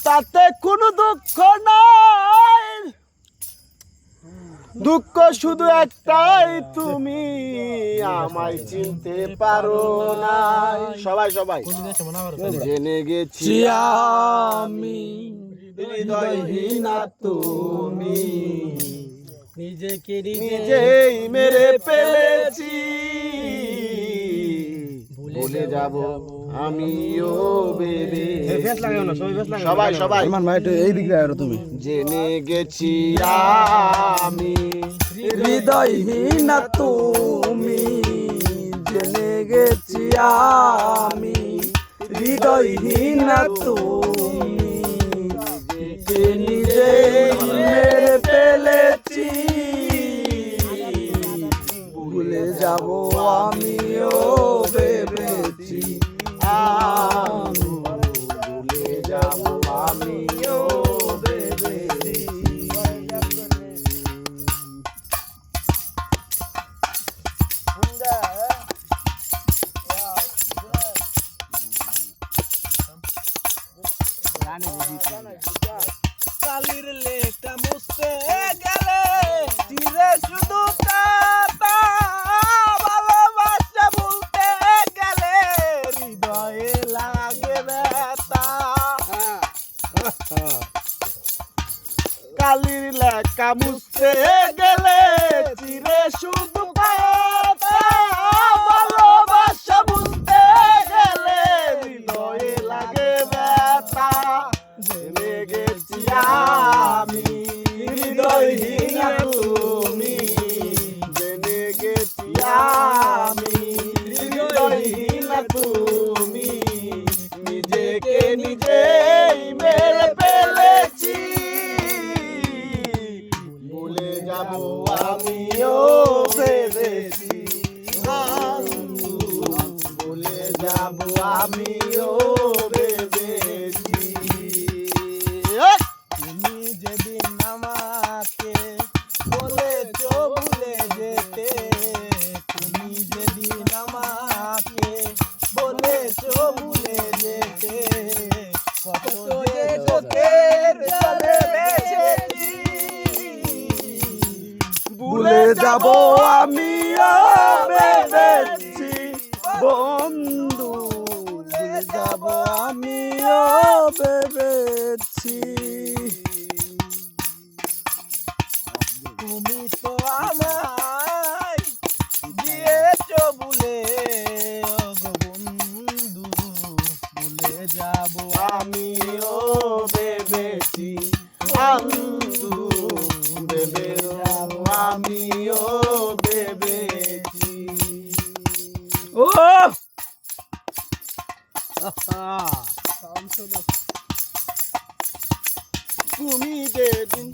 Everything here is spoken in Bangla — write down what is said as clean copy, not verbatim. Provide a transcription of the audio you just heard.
তাতে কোনো দুঃখ নাই, দুঃখ শুধু একটাই, তুমি আমায় চিনতে পারো না। সবাই সবাই জেনে গেছি আমি হৃদয়হীনা তুমি, নিজেকে নিজেই মেরে ফেলেছি, ভুলে যাব আমিও ভেবে। সবাই সবাই এই দিকে আরো তুমি জেনে গেছি আমি হৃদয়হীনা তুমি, জেনে গেছি আমি হৃদয়হীনা তুমি, নিজেই মেরে ফেলেছি, ভুলে যাব আমিও ভেবেছি, ভুলে যাব আমিও ভেবেছি। কালির লেখা মুছতে গেলে চিরে শুধু কাটা, ভালোবাসা বলতে গেলে হৃদয়ে লাগে ব্যথা। কালির লেখা মুছতে গেলে চিরে শুধু পাতা, ভালোবাসা বুঝতে গেলে হৃদয়ে লাগে ব্যথা। জেনে গেছি আমি হৃদয়হীনা তুমি, জেনে গেছি আমি হৃদয়হীনা তুমি, নিজেকে নিজেই মেরে ফেলেছি, ভুলে যাব আমিও ভেবেছি, ভুলে যাব আমিও ভেবেছি। তুমি যেদিন আমাকে বলেছ ভুলে যেতে, তুমি যেদিন আমাকে বলেছ ভুলে যেতে, কত যে চোখের জলে বেঁচেছি, ভুলে যাব আমিও ভেবেছি বন্ধু, ভুলে যাব আমিও ভেবেছি। তুমি তো আমায় দিয়েছ ভুলে, ওগো বন্ধু ভুলে যাব আমিও ভেবেছি বন্ধু, ভেবে যাব আমিও ভেবেছি। ও তুমি যেদিন